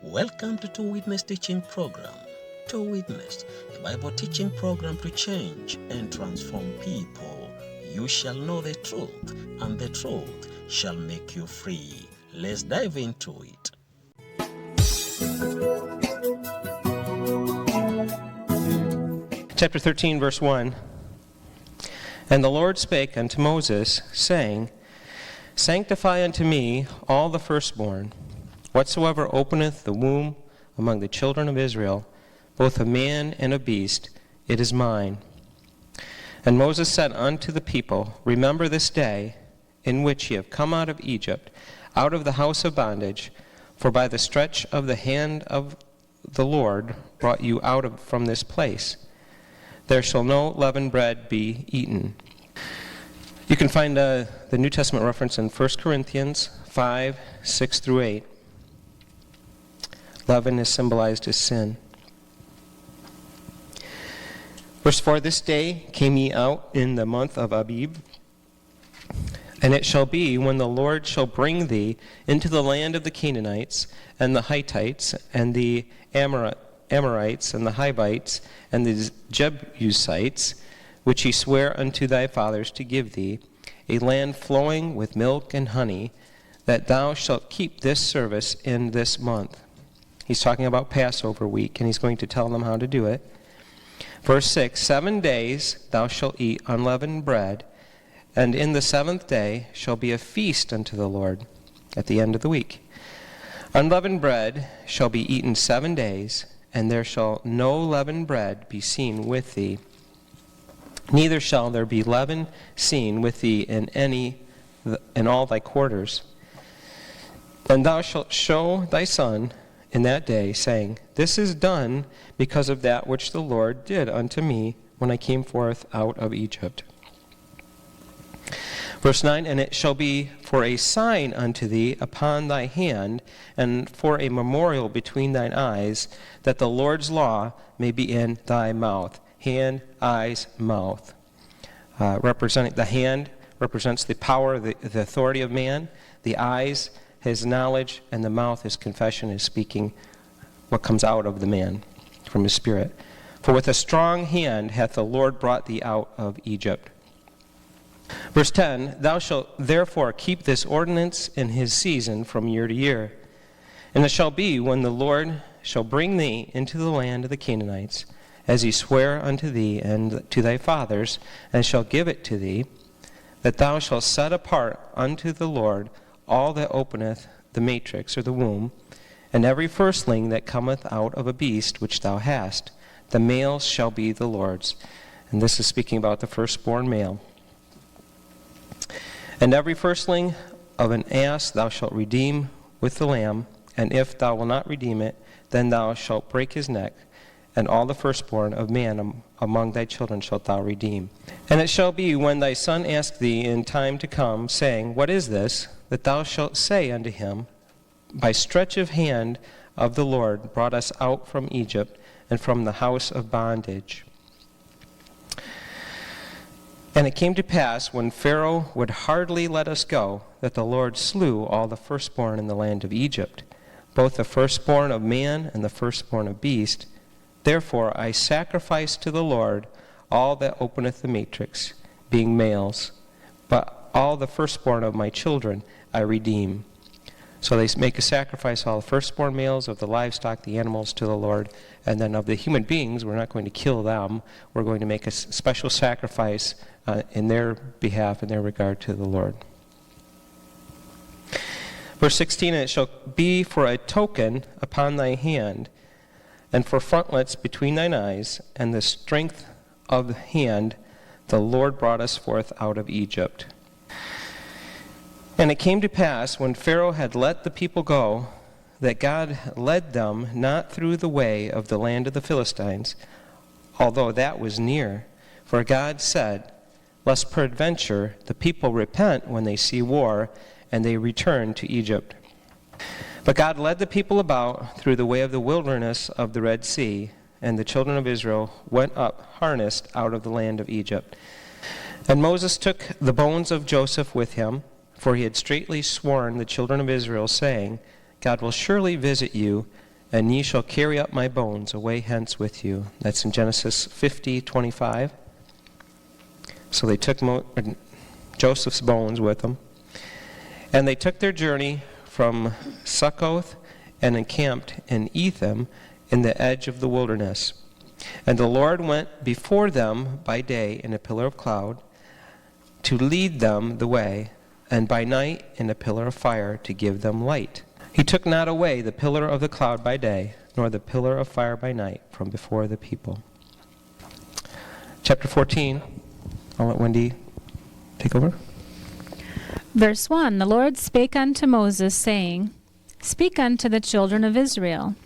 Welcome to Two Witness Teaching Program. Two Witness, a Bible teaching program to change and transform people. You shall know the truth, and the truth shall make you free. Let's dive into it. Chapter 13, verse 1. And the Lord spake unto Moses, saying, Sanctify unto me all the firstborn, whatsoever openeth the womb among the children of Israel, both of man and of beast, it is mine. And Moses said unto the people, Remember this day in which ye have come out of Egypt, out of the house of bondage, for by the stretch of the hand of the Lord brought you out from this place. There shall no leavened bread be eaten. You can find the New Testament reference in 1 Corinthians 5, 6 through 8. Leaven is symbolized as sin. Verse 4, This day came ye out in the month of Abib, and it shall be when the Lord shall bring thee into the land of the Canaanites, and the Hittites, and the Amorites, and the Hivites, and the Jebusites, which he sware unto thy fathers to give thee, a land flowing with milk and honey, that thou shalt keep this service in this month. He's talking about Passover week, and he's going to tell them how to do it. Verse 6, 7 days thou shalt eat unleavened bread, and in the seventh day shall be a feast unto the Lord at the end of the week. Unleavened bread shall be eaten 7 days, and there shall no leavened bread be seen with thee. Neither shall there be leaven seen with thee in all thy quarters. And thou shalt show thy son in that day, saying, This is done because of that which the Lord did unto me when I came forth out of Egypt. Verse 9, And it shall be for a sign unto thee upon thy hand, and for a memorial between thine eyes, that the Lord's law may be in thy mouth. Hand, eyes, mouth. Representing the hand represents the power, the authority of man. The eyes, his knowledge, and the mouth, his confession, is speaking what comes out of the man from his spirit. For with a strong hand hath the Lord brought thee out of Egypt. Verse 10, Thou shalt therefore keep this ordinance in his season from year to year. And it shall be when the Lord shall bring thee into the land of the Canaanites, as he sware unto thee and to thy fathers, and shall give it to thee, that thou shalt set apart unto the Lord all that openeth the matrix, or the womb, and every firstling that cometh out of a beast which thou hast. The male shall be the Lord's. And this is speaking about the firstborn male. And every firstling of an ass thou shalt redeem with the lamb, and if thou wilt not redeem it, then thou shalt break his neck, and all the firstborn of man among thy children shalt thou redeem. And it shall be when thy son ask thee in time to come, saying, What is this? That thou shalt say unto him, By stretch of hand of the Lord brought us out from Egypt, and from the house of bondage. And it came to pass, when Pharaoh would hardly let us go, that the Lord slew all the firstborn in the land of Egypt, both the firstborn of man and the firstborn of beast. Therefore I sacrifice to the Lord all that openeth the matrix, being males, but all the firstborn of my children I redeem. So they make a sacrifice, all the firstborn males of the livestock, the animals, to the Lord, and then of the human beings, we're not going to kill them. We're going to make a special sacrifice in their behalf, in their regard to the Lord. Verse 16, And it shall be for a token upon thy hand, and for frontlets between thine eyes, and the strength of the hand, the Lord brought us forth out of Egypt. And it came to pass, when Pharaoh had let the people go, that God led them not through the way of the land of the Philistines, although that was near. For God said, Lest peradventure the people repent when they see war, and they return to Egypt. But God led the people about through the way of the wilderness of the Red Sea, and the children of Israel went up harnessed out of the land of Egypt. And Moses took the bones of Joseph with him, for he had straitly sworn the children of Israel, saying, God will surely visit you, and ye shall carry up my bones away hence with you. That's in Genesis 50:25. So they took Joseph's bones with them. And they took their journey from Succoth and encamped in Etham in the edge of the wilderness. And the Lord went before them by day in a pillar of cloud to lead them the way, and by night in a pillar of fire to give them light. He took not away the pillar of the cloud by day, nor the pillar of fire by night from before the people. Chapter 14. I'll let Wendy take over. Verse 1, The Lord spake unto Moses, saying, Speak unto the children of Israel,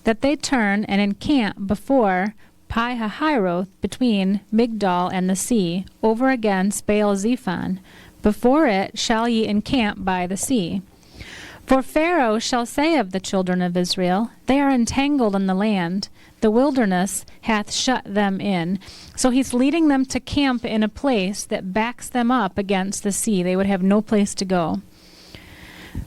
that they turn and encamp before Pi-hahiroth between Migdol and the sea, over against Baal-zephon. Before it shall ye encamp by the sea. For Pharaoh shall say of the children of Israel, They are entangled in the land, the wilderness hath shut them in. So he's leading them to camp in a place that backs them up against the sea. They would have no place to go.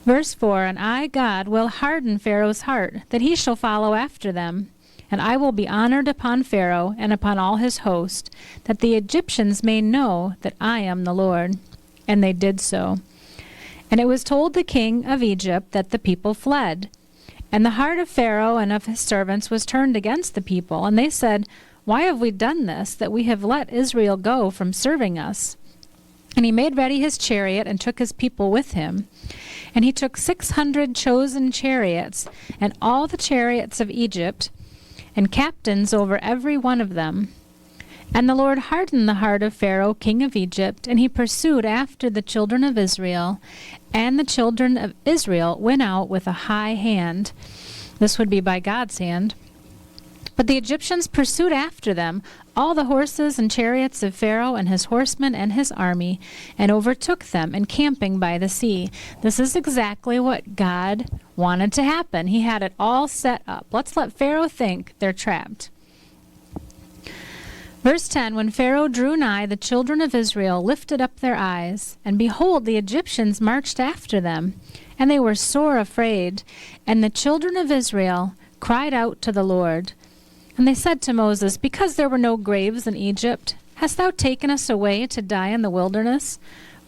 Verse 4, And I, God, will harden Pharaoh's heart, that he shall follow after them. And I will be honored upon Pharaoh and upon all his host, that the Egyptians may know that I am the Lord. And they did so. And it was told the king of Egypt that the people fled. And the heart of Pharaoh and of his servants was turned against the people. And they said, Why have we done this, that we have let Israel go from serving us? And he made ready his chariot and took his people with him. And he took 600 chosen chariots, and all the chariots of Egypt, and captains over every one of them. And the Lord hardened the heart of Pharaoh, king of Egypt, and he pursued after the children of Israel. And the children of Israel went out with a high hand. This would be by God's hand. But the Egyptians pursued after them, all the horses and chariots of Pharaoh and his horsemen and his army, and overtook them, encamping by the sea. This is exactly what God wanted to happen. He had it all set up. Let's let Pharaoh think they're trapped. Verse 10, When Pharaoh drew nigh, the children of Israel lifted up their eyes, and behold, the Egyptians marched after them, and they were sore afraid. And the children of Israel cried out to the Lord. And they said to Moses, Because there were no graves in Egypt, hast thou taken us away to die in the wilderness?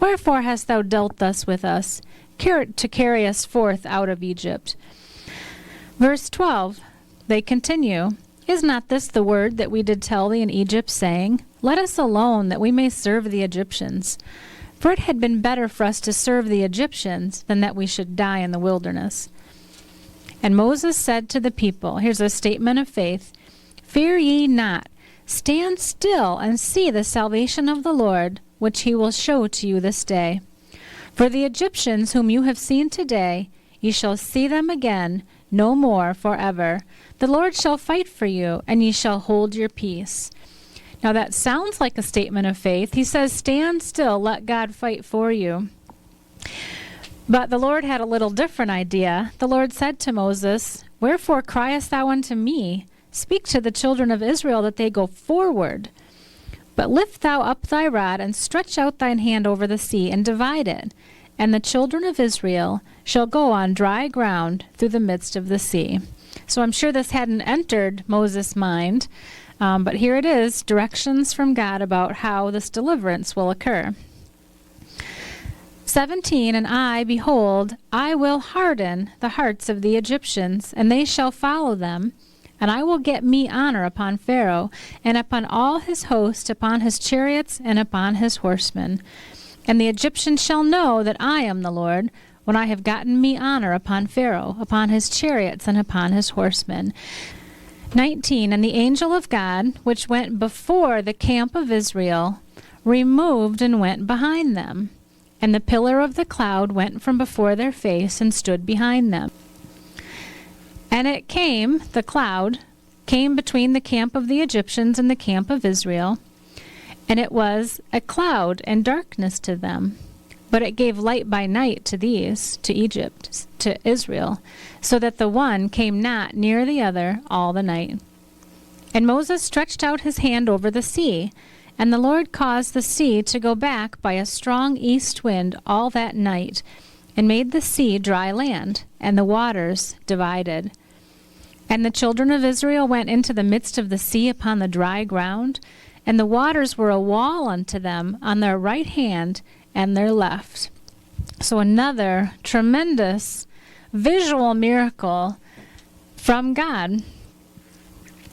Wherefore hast thou dealt thus with us, to carry us forth out of Egypt? Verse 12, they continue, Is not this the word that we did tell thee in Egypt, saying, Let us alone, that we may serve the Egyptians? For it had been better for us to serve the Egyptians than that we should die in the wilderness. And Moses said to the people, here's a statement of faith, Fear ye not, stand still and see the salvation of the Lord, which he will show to you this day. For the Egyptians whom you have seen today, ye shall see them again no more forever. The Lord shall fight for you, and ye shall hold your peace. Now that sounds like a statement of faith. He says, stand still, let God fight for you. But the Lord had a little different idea. The Lord said to Moses, Wherefore criest thou unto me? Speak to the children of Israel that they go forward. But lift thou up thy rod, and stretch out thine hand over the sea, and divide it. And the children of Israel shall go on dry ground through the midst of the sea. So I'm sure this hadn't entered Moses' mind, but here it is, directions from God about how this deliverance will occur. 17, And I, behold, I will harden the hearts of the Egyptians, and they shall follow them. And I will get me honor upon Pharaoh, and upon all his host, upon his chariots, and upon his horsemen. And the Egyptians shall know that I am the Lord, when I have gotten me honor upon Pharaoh, upon his chariots, and upon his horsemen. 19, And the angel of God, which went before the camp of Israel, removed and went behind them. And the pillar of the cloud went from before their face, and stood behind them. And it came, the cloud, came between the camp of the Egyptians and the camp of Israel, and it was a cloud and darkness to them. But it gave light by night to these, to Egypt, to Israel, so that the one came not near the other all the night. And Moses stretched out his hand over the sea, and the Lord caused the sea to go back by a strong east wind all that night, and made the sea dry land, and the waters divided. And the children of Israel went into the midst of the sea upon the dry ground, and the waters were a wall unto them on their right hand and their left. So another tremendous visual miracle from God.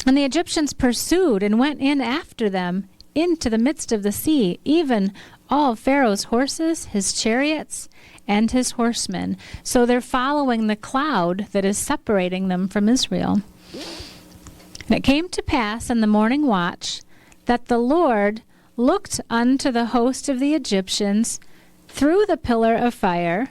And the Egyptians pursued and went in after them into the midst of the sea, even all Pharaoh's horses, his chariots, and his horsemen. So they're following the cloud that is separating them from Israel. And it came to pass in the morning watch that the Lord looked unto the host of the Egyptians through the pillar of fire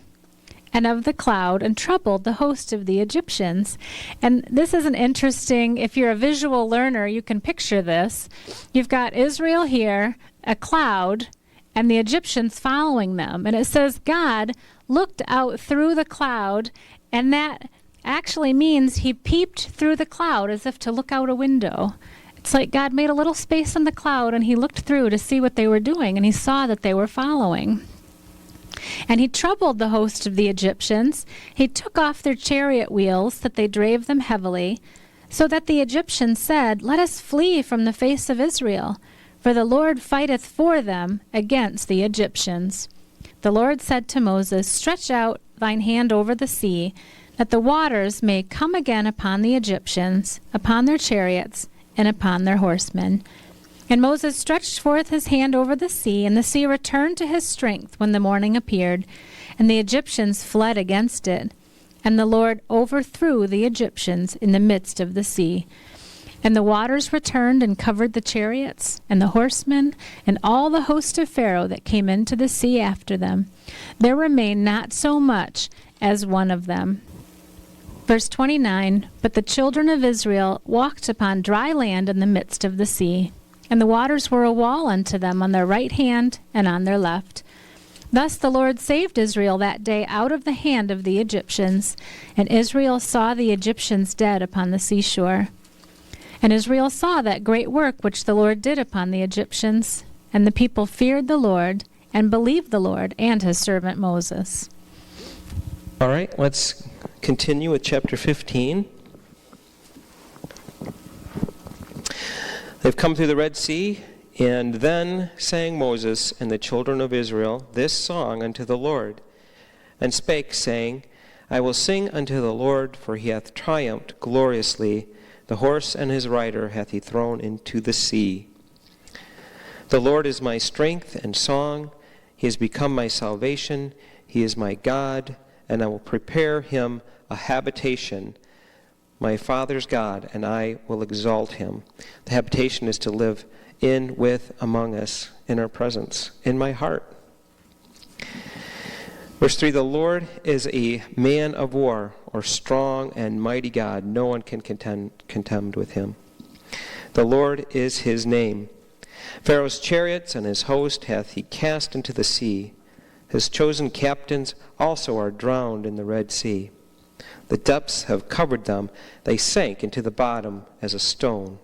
and of the cloud, and troubled the host of the Egyptians. And this is an interesting, if you're a visual learner, you can picture this. You've got Israel here, a cloud, and the Egyptians following them. And it says God looked out through the cloud, and that actually means he peeped through the cloud as if to look out a window. It's like God made a little space in the cloud, and he looked through to see what they were doing, and he saw that they were following. And he troubled the host of the Egyptians. He took off their chariot wheels, that they drave them heavily, so that the Egyptians said, Let us flee from the face of Israel, for the Lord fighteth for them against the Egyptians. The Lord said to Moses, Stretch out thine hand over the sea, that the waters may come again upon the Egyptians, upon their chariots, and upon their horsemen. And Moses stretched forth his hand over the sea, and the sea returned to his strength when the morning appeared, and the Egyptians fled against it. And the Lord overthrew the Egyptians in the midst of the sea. And the waters returned and covered the chariots, and the horsemen, and all the host of Pharaoh that came into the sea after them. There remained not so much as one of them. Verse 29, But the children of Israel walked upon dry land in the midst of the sea, and the waters were a wall unto them on their right hand and on their left. Thus the Lord saved Israel that day out of the hand of the Egyptians, and Israel saw the Egyptians dead upon the seashore. And Israel saw that great work which the Lord did upon the Egyptians, and the people feared the Lord, and believed the Lord and his servant Moses. All right, let's continue with chapter 15. They've come through the Red Sea, and then sang Moses and the children of Israel this song unto the Lord, and spake, saying, I will sing unto the Lord, for he hath triumphed gloriously. The horse and his rider hath he thrown into the sea. The Lord is my strength and song. He has become my salvation. He is my God, and I will prepare him a habitation, my father's God, and I will exalt him. The habitation is to live in, with, among us, in our presence, in my heart. Verse 3, the Lord is a man of war, or strong and mighty God. No one can contend with him. The Lord is his name. Pharaoh's chariots and his host hath he cast into the sea. His chosen captains also are drowned in the Red Sea. The depths have covered them. They sank into the bottom as a stone.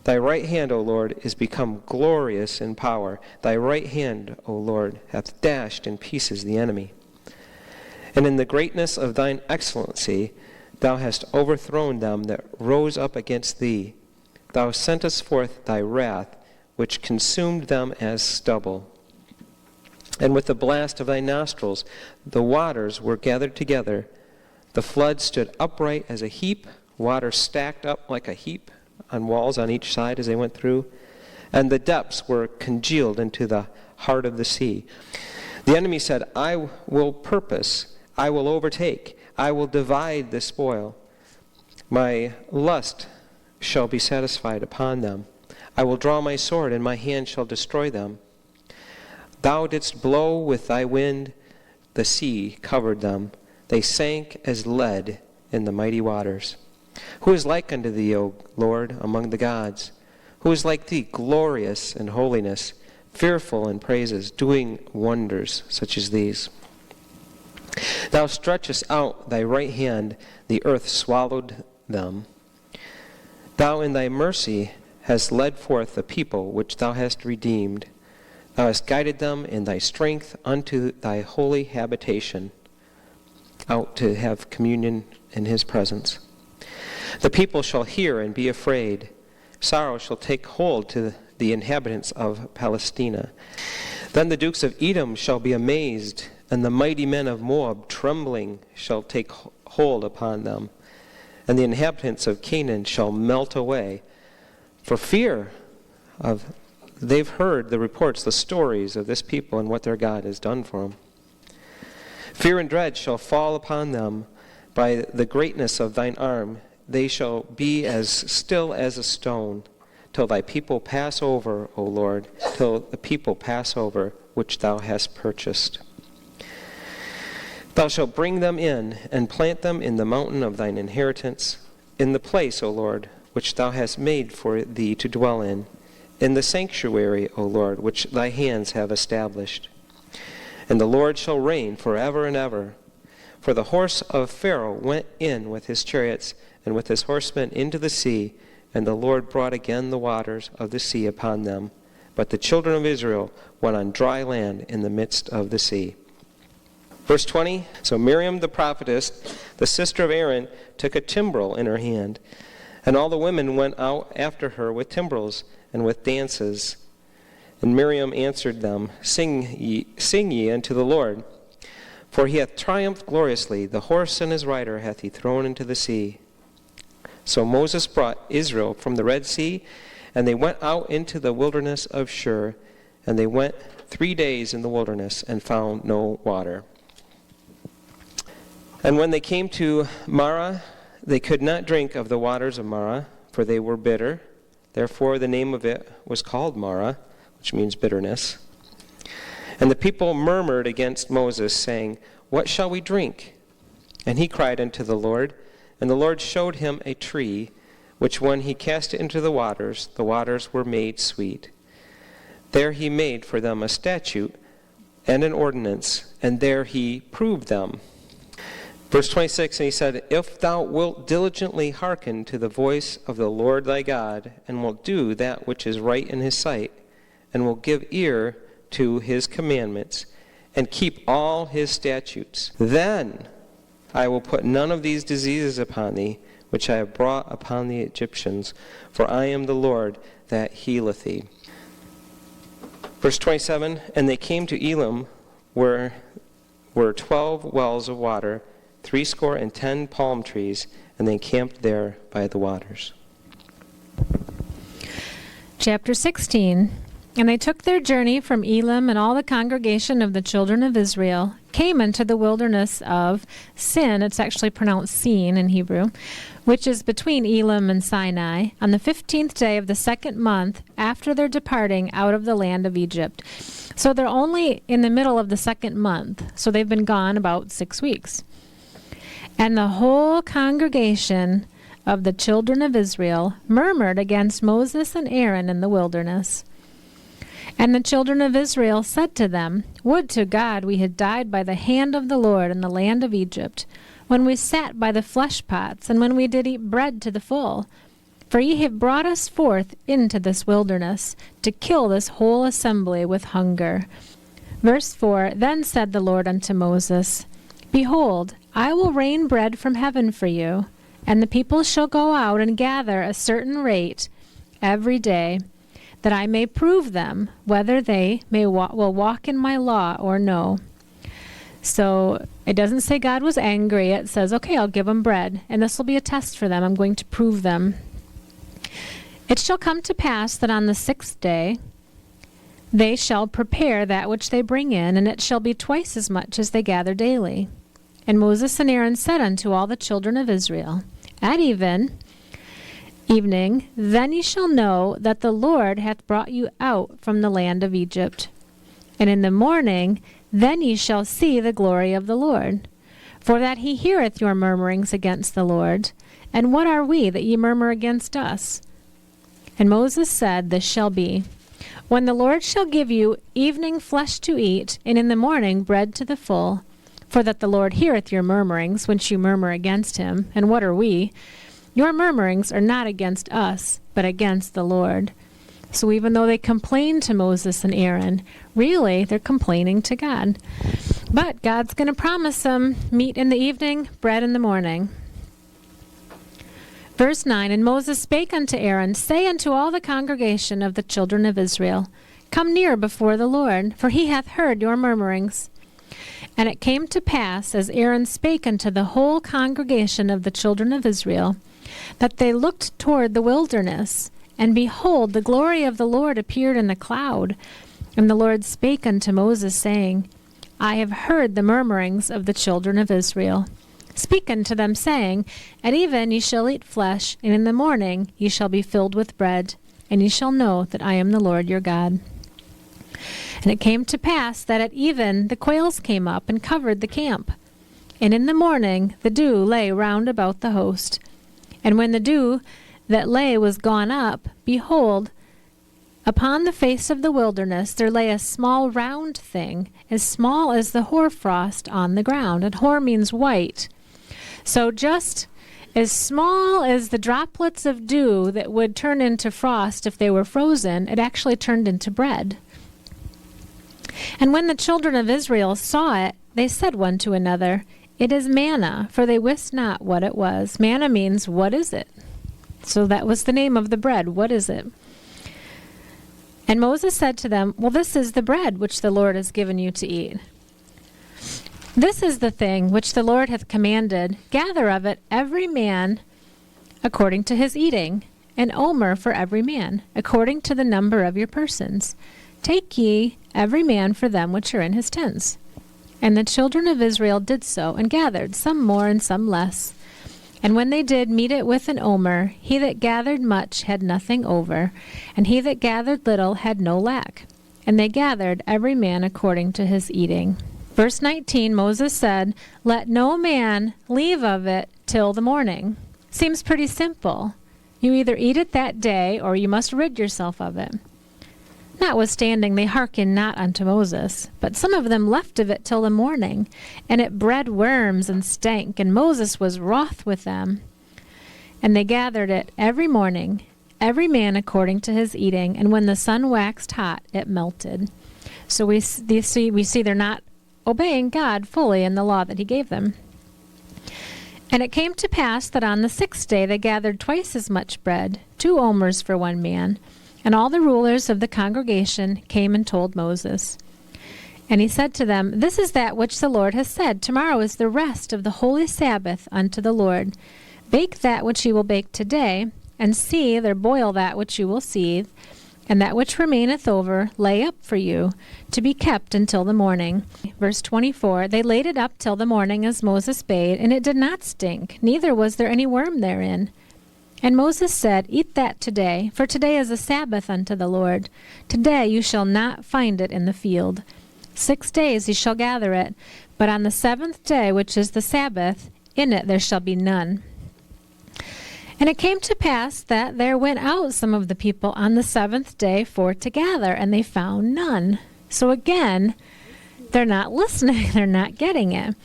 Thy right hand, O Lord, is become glorious in power. Thy right hand, O Lord, hath dashed in pieces the enemy. And in the greatness of thine excellency, thou hast overthrown them that rose up against thee. Thou sentest forth thy wrath, which consumed them as stubble. And with the blast of thy nostrils, the waters were gathered together. The flood stood upright as a heap, water stacked up like a heap on walls on each side as they went through, and the depths were congealed into the heart of the sea. The enemy said, I will purpose, I will overtake, I will divide the spoil. My lust shall be satisfied upon them. I will draw my sword, and my hand shall destroy them. Thou didst blow with thy wind, the sea covered them. They sank as lead in the mighty waters. Who is like unto thee, O Lord, among the gods? Who is like thee, glorious in holiness, fearful in praises, doing wonders such as these? Thou stretchest out thy right hand, the earth swallowed them. Thou in thy mercy hast led forth the people which thou hast redeemed. Thou hast guided them in thy strength unto thy holy habitation, out to have communion in his presence. The people shall hear and be afraid. Sorrow shall take hold to the inhabitants of Palestina. Then the dukes of Edom shall be amazed, and the mighty men of Moab trembling shall take hold upon them. And the inhabitants of Canaan shall melt away. For fear of, they've heard the reports, the stories of this people and what their God has done for them. Fear and dread shall fall upon them by the greatness of thine arm. They shall be as still as a stone, till thy people pass over, O Lord, till the people pass over, which thou hast purchased. Thou shalt bring them in, and plant them in the mountain of thine inheritance, in the place, O Lord, which thou hast made for thee to dwell in the sanctuary, O Lord, which thy hands have established. And the Lord shall reign forever and ever. For the horse of Pharaoh went in with his chariots and with his horsemen into the sea, and the Lord brought again the waters of the sea upon them. But the children of Israel went on dry land in the midst of the sea. Verse 20, so Miriam the prophetess, the sister of Aaron, took a timbrel in her hand, and all the women went out after her with timbrels and with dances. And Miriam answered them, Sing ye unto the Lord, for he hath triumphed gloriously. The horse and his rider hath he thrown into the sea. So Moses brought Israel from the Red Sea, and they went out into the wilderness of Shur, and they went 3 days in the wilderness and found no water. And when they came to Marah, they could not drink of the waters of Marah, for they were bitter. Therefore the name of it was called Marah, which means bitterness. And the people murmured against Moses, saying, What shall we drink? And he cried unto the Lord, and the Lord showed him a tree, which when he cast it into the waters were made sweet. There he made for them a statute and an ordinance, and there he proved them. Verse 26, and he said, If thou wilt diligently hearken to the voice of the Lord thy God, and wilt do that which is right in his sight, and will give ear to his commandments, and keep all his statutes, then I will put none of these diseases upon thee, which I have brought upon the Egyptians, for I am the Lord that healeth thee. Verse 27, and they came to Elim, where were 12 wells of water, 70 palm trees, and they camped there by the waters. Chapter 16. And they took their journey from Elim, and all the congregation of the children of Israel came into the wilderness of Sin. It's actually pronounced Sin in Hebrew, which is between Elim and Sinai, on the 15th day of the 2nd month after their departing out of the land of Egypt. So they're only in the middle of the 2nd month, so they've been gone about 6 weeks. And the whole congregation of the children of Israel murmured against Moses and Aaron in the wilderness. And the children of Israel said to them, Would to God we had died by the hand of the Lord in the land of Egypt, when we sat by the flesh pots, and when we did eat bread to the full. For ye have brought us forth into this wilderness, to kill this whole assembly with hunger. Verse 4, Then said the Lord unto Moses, Behold, I will rain bread from heaven for you, and the people shall go out and gather a certain rate every day, that I may prove them whether they will walk in my law or no. So it doesn't say God was angry. It says, okay, I'll give them bread, and this will be a test for them. I'm going to prove them. It shall come to pass that on the 6th day they shall prepare that which they bring in, and it shall be twice as much as they gather daily. And Moses and Aaron said unto all the children of Israel, At evening, then ye shall know that the Lord hath brought you out from the land of Egypt. And in the morning, then ye shall see the glory of the Lord. For that he heareth your murmurings against the Lord. And what are we that ye murmur against us? And Moses said, This shall be, when the Lord shall give you evening flesh to eat, and in the morning bread to the full. For that the Lord heareth your murmurings, which you murmur against him. And what are we? Your murmurings are not against us, but against the Lord. So even though they complain to Moses and Aaron, really they're complaining to God. But God's going to promise them meat in the evening, bread in the morning. Verse 9, And Moses spake unto Aaron, Say unto all the congregation of the children of Israel, Come near before the Lord, for he hath heard your murmurings. And it came to pass, as Aaron spake unto the whole congregation of the children of Israel, that they looked toward the wilderness, and behold, the glory of the Lord appeared in a cloud. And the Lord spake unto Moses, saying, I have heard the murmurings of the children of Israel. Speak unto them, saying, At even ye shall eat flesh, and in the morning ye shall be filled with bread, and ye shall know that I am the Lord your God. And it came to pass that at even the quails came up and covered the camp. And in the morning the dew lay round about the host. And when the dew that lay was gone up, behold, upon the face of the wilderness there lay a small round thing, as small as the hoarfrost on the ground. And hoar means white. So just as small as the droplets of dew that would turn into frost if they were frozen, it actually turned into bread. And when the children of Israel saw it, they said one to another, It is manna, for they wist not what it was. Manna means, what is it? So that was the name of the bread. What is it? And Moses said to them, Well, this is the bread which the Lord has given you to eat. This is the thing which the Lord hath commanded. Gather of it every man according to his eating, an omer for every man, according to the number of your persons. Take ye every man for them which are in his tents. And the children of Israel did so, and gathered, some more and some less. And when they did meet it with an omer, he that gathered much had nothing over, and he that gathered little had no lack. And they gathered every man according to his eating. Verse 19, Moses said, Let no man leave of it till the morning. Seems pretty simple. You either eat it that day, or you must rid yourself of it. Notwithstanding, they hearkened not unto Moses, but some of them left of it till the morning, and it bred worms and stank, and Moses was wroth with them. And they gathered it every morning, every man according to his eating, and when the sun waxed hot, it melted. So we see they're not obeying God fully in the law that he gave them. And it came to pass that on the 6th day they gathered twice as much bread, 2 omers for one man. And all the rulers of the congregation came and told Moses. And he said to them, This is that which the Lord has said. Tomorrow is the rest of the holy Sabbath unto the Lord. Bake that which ye will bake today, and seethe or boil that which you will seethe, and that which remaineth over lay up for you, to be kept until the morning. Verse 24, They laid it up till the morning as Moses bade, and it did not stink, neither was there any worm therein. And Moses said, Eat that today, for today is a Sabbath unto the Lord. Today you shall not find it in the field. 6 days ye shall gather it, but on the 7th day, which is the Sabbath, in it there shall be none. And it came to pass that there went out some of the people on the 7th day for to gather, and they found none. So again, they're not listening, they're not getting it.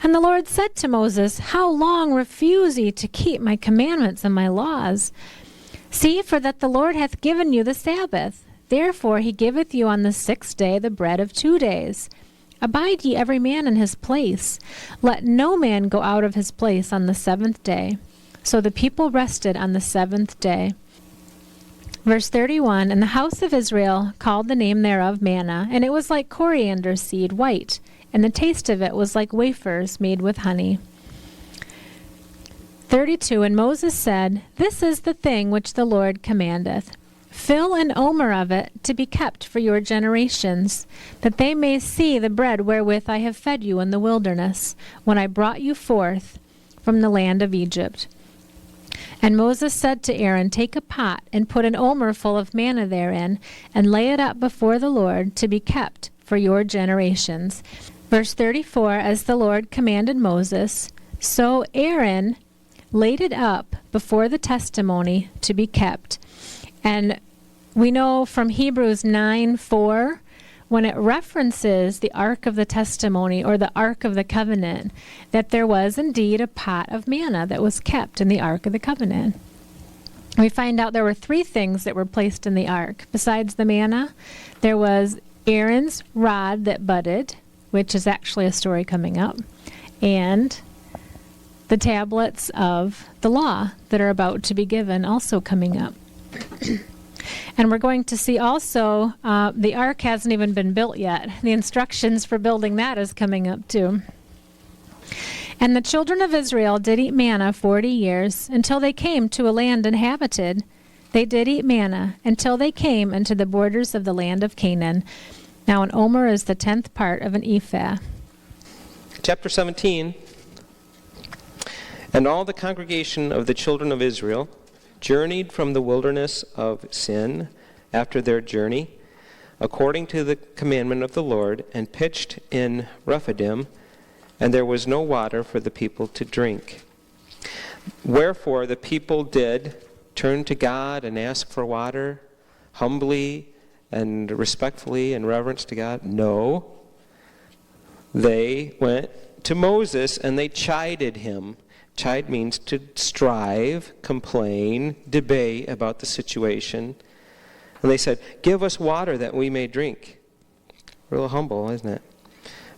And the Lord said to Moses, How long refuse ye to keep my commandments and my laws? See, for that the Lord hath given you the Sabbath. Therefore he giveth you on the 6th day the bread of 2 days. Abide ye every man in his place. Let no man go out of his place on the 7th day. So the people rested on the 7th day. Verse 31, And the house of Israel called the name thereof manna, and it was like coriander seed, white, and the taste of it was like wafers made with honey. 32, And Moses said, This is the thing which the Lord commandeth. Fill an omer of it to be kept for your generations, that they may see the bread wherewith I have fed you in the wilderness, when I brought you forth from the land of Egypt. And Moses said to Aaron, Take a pot, and put an omer full of manna therein, and lay it up before the Lord to be kept for your generations. Verse 34, As the Lord commanded Moses, so Aaron laid it up before the testimony to be kept. And we know from Hebrews 9:4, when it references the Ark of the Testimony or the Ark of the Covenant, that there was indeed a pot of manna that was kept in the Ark of the Covenant. We find out there were 3 things that were placed in the Ark. Besides the manna, there was Aaron's rod that budded, which is actually a story coming up, and the tablets of the law that are about to be given, also coming up. And we're going to see also, the ark hasn't even been built yet. The instructions for building that is coming up too. And the children of Israel did eat manna 40 years, until they came to a land inhabited. They did eat manna until they came into the borders of the land of Canaan. Now an omer is the 10th part of an ephah. Chapter 17. And all the congregation of the children of Israel journeyed from the wilderness of Sin after their journey, according to the commandment of the Lord, and pitched in Rephidim, and there was no water for the people to drink. Wherefore the people did turn to God and ask for water, humbly and respectfully and reverence to God? No. They went to Moses and they chided him. Chide means to strive, complain, debate about the situation. And they said, give us water that we may drink. Real humble, isn't it?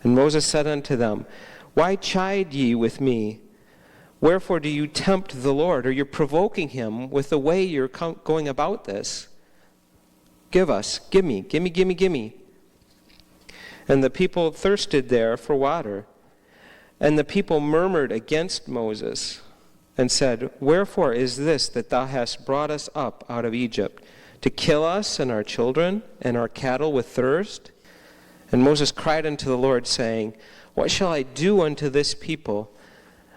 And Moses said unto them, why chide ye with me? Wherefore do you tempt the Lord? Or you're provoking him with the way you're going about this? Give us, give me. And the people thirsted there for water. And the people murmured against Moses and said, wherefore is this that thou hast brought us up out of Egypt, to kill us and our children and our cattle with thirst? And Moses cried unto the Lord, saying, what shall I do unto this people?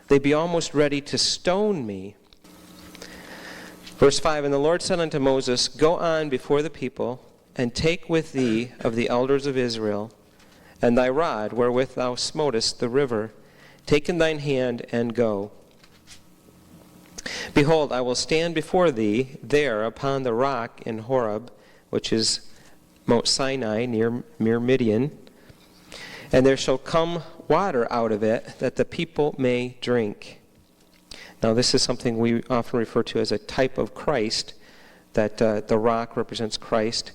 They be almost ready to stone me. Verse 5, and the Lord said unto Moses, go on before the people, and take with thee of the elders of Israel, and thy rod wherewith thou smotest the river, take in thine hand and go. Behold, I will stand before thee there upon the rock in Horeb, which is Mount Sinai near Midian, and there shall come water out of it, that the people may drink. Now this is something we often refer to as a type of Christ, that the rock represents Christ,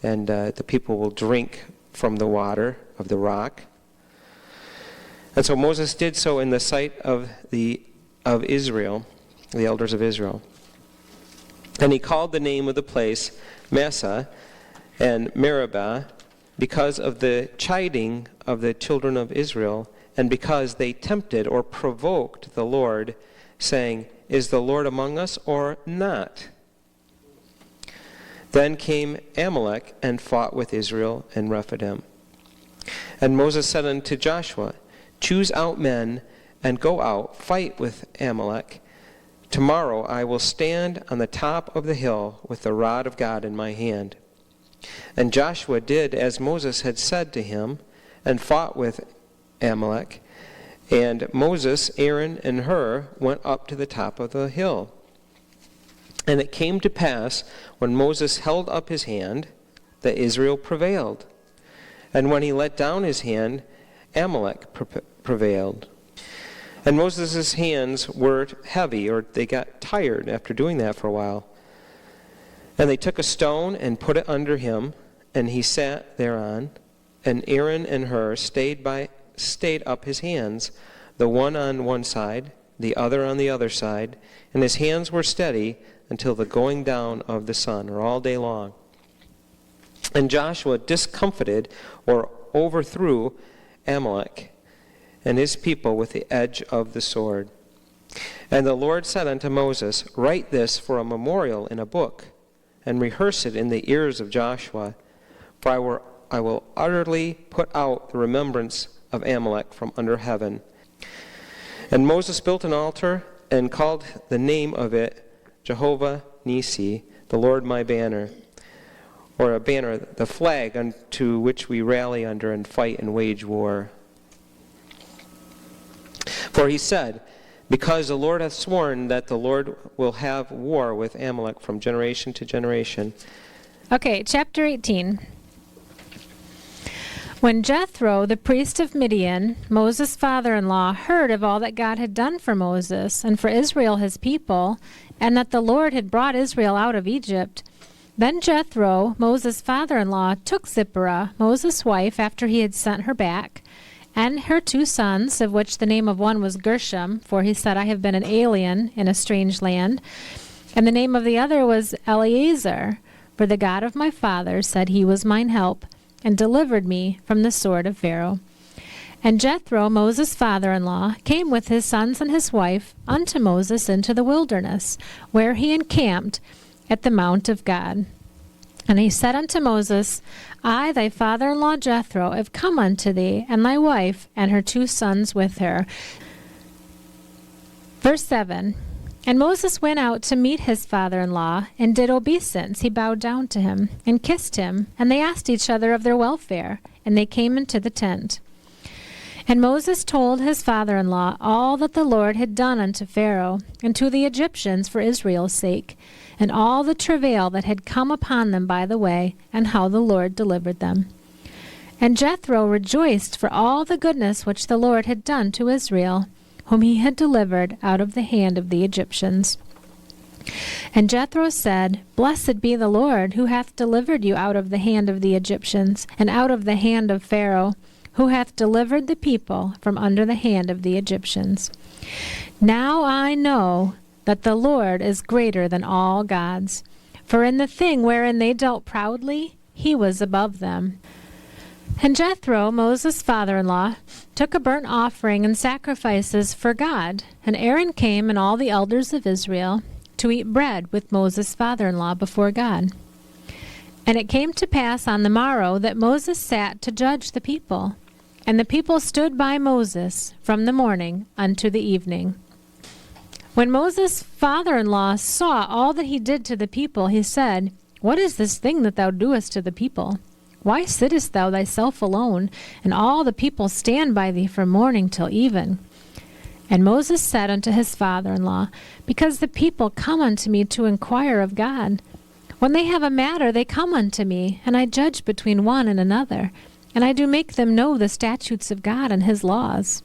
and the people will drink from the water of the rock. And so Moses did so in the sight of Israel, the elders of Israel. And he called the name of the place Massah and Meribah, because of the chiding of the children of Israel, and because they tempted or provoked the Lord, saying, is the Lord among us or not? Then came Amalek and fought with Israel in Rephidim. And Moses said unto Joshua, choose out men and go out, fight with Amalek. Tomorrow I will stand on the top of the hill with the rod of God in my hand. And Joshua did as Moses had said to him, and fought with Amalek. And Moses, Aaron, and Hur went up to the top of the hill. And it came to pass, when Moses held up his hand, that Israel prevailed. And when he let down his hand, Amalek prevailed. And Moses' hands were heavy, or they got tired after doing that for a while. And they took a stone and put it under him, and he sat thereon. And Aaron and Hur stayed up his hands, the one on one side, the other on the other side, and his hands were steady until the going down of the sun, or all day long. And Joshua discomfited or overthrew Amalek and his people with the edge of the sword. And the Lord said unto Moses, write this for a memorial in a book, and rehearse it in the ears of Joshua, for I will utterly put out the remembrance of Amalek from under heaven. And Moses built an altar and called the name of it Jehovah Nisi, the Lord my banner, or a banner, the flag unto which we rally under and fight and wage war. For he said, because the Lord hath sworn that the Lord will have war with Amalek from generation to generation. Okay, chapter 18. When Jethro, the priest of Midian, Moses' father-in-law, heard of all that God had done for Moses and for Israel his people, and that the Lord had brought Israel out of Egypt, then Jethro, Moses' father-in-law, took Zipporah, Moses' wife, after he had sent her back, and her 2 sons, of which the name of one was Gershom, for he said, I have been an alien in a strange land. And the name of the other was Eleazar, for the God of my fathers said he was mine help, and delivered me from the sword of Pharaoh. And Jethro, Moses' father-in-law, came with his sons and his wife unto Moses into the wilderness, where he encamped at the mount of God. And he said unto Moses, I, thy father-in-law Jethro, have come unto thee, and thy wife, and her 2 sons with her. Verse 7, And Moses went out to meet his father-in-law, and did obeisance. He bowed down to him, and kissed him, and they asked each other of their welfare, and they came into the tent. And Moses told his father-in-law all that the Lord had done unto Pharaoh, and to the Egyptians for Israel's sake, and all the travail that had come upon them by the way, and how the Lord delivered them. And Jethro rejoiced for all the goodness which the Lord had done to Israel, whom he had delivered out of the hand of the Egyptians. And Jethro said, Blessed be the Lord, who hath delivered you out of the hand of the Egyptians, and out of the hand of Pharaoh, who hath delivered the people from under the hand of the Egyptians. Now I know that the Lord is greater than all gods, for in the thing wherein they dealt proudly, he was above them. And Jethro, Moses' father-in-law, took a burnt offering and sacrifices for God, and Aaron came and all the elders of Israel to eat bread with Moses' father-in-law before God. And it came to pass on the morrow that Moses sat to judge the people, and the people stood by Moses from the morning unto the evening. When Moses' father-in-law saw all that he did to the people, he said, What is this thing that thou doest to the people? Why sittest thou thyself alone, and all the people stand by thee from morning till even? And Moses said unto his father-in-law, Because the people come unto me to inquire of God. When they have a matter, they come unto me, and I judge between one and another, and I do make them know the statutes of God and his laws.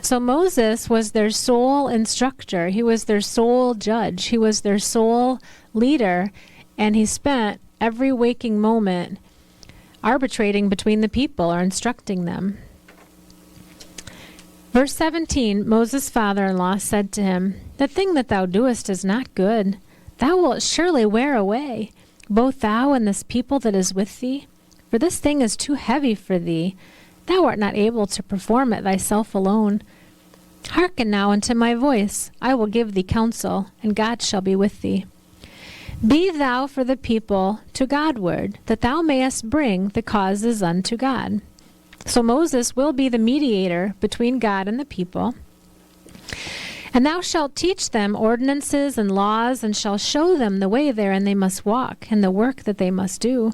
So Moses was their sole instructor. He was their sole judge. He was their sole leader, and he spent every waking moment arbitrating between the people or instructing them. Verse 17, Moses' father-in-law said to him, The thing that thou doest is not good. Thou wilt surely wear away, both thou and this people that is with thee. For this thing is too heavy for thee. Thou art not able to perform it thyself alone. Hearken now unto my voice. I will give thee counsel, and God shall be with thee. Be thou for the people to Godward, that thou mayest bring the causes unto God. So Moses will be the mediator between God and the people. And thou shalt teach them ordinances and laws, and shalt show them the way therein they must walk, and the work that they must do.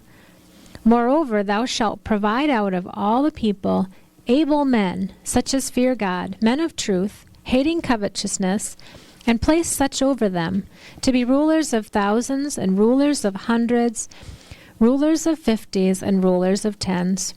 Moreover, thou shalt provide out of all the people able men, such as fear God, men of truth, hating covetousness, and place such over them, to be rulers of thousands, and rulers of hundreds, rulers of 50s, and rulers of 10s.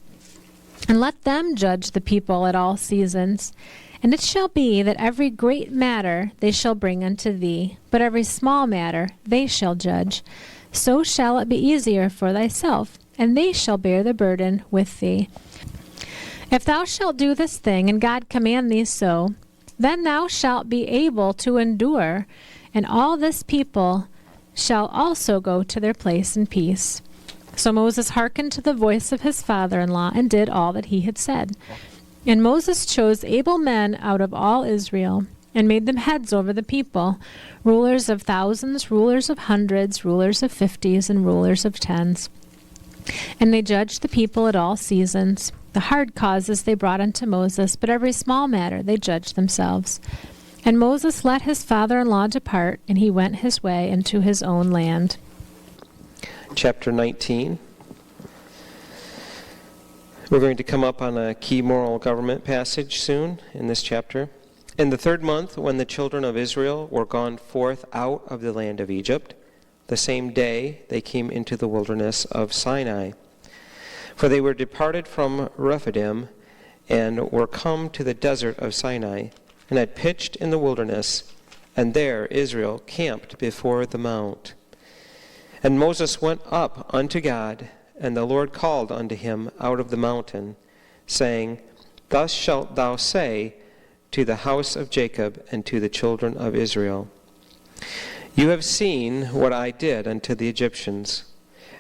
And let them judge the people at all seasons. And it shall be that every great matter they shall bring unto thee, but every small matter they shall judge. So shall it be easier for thyself, and they shall bear the burden with thee. If thou shalt do this thing, and God command thee so, then thou shalt be able to endure, and all this people shall also go to their place in peace. So Moses hearkened to the voice of his father-in-law, and did all that he had said. And Moses chose able men out of all Israel, and made them heads over the people, rulers of thousands, rulers of hundreds, rulers of 50s, and rulers of 10s. And they judged the people at all seasons. The hard causes they brought unto Moses, but every small matter they judged themselves. And Moses let his father-in-law depart, and he went his way into his own land. Chapter 19. We're going to come up on a key moral government passage soon in this chapter. In the 3rd month, when the children of Israel were gone forth out of the land of Egypt, the same day they came into the wilderness of Sinai. For they were departed from Rephidim, and were come to the desert of Sinai, and had pitched in the wilderness, and there Israel camped before the mount. And Moses went up unto God, and the Lord called unto him out of the mountain, saying, Thus shalt thou say to the house of Jacob and to the children of Israel, You have seen what I did unto the Egyptians,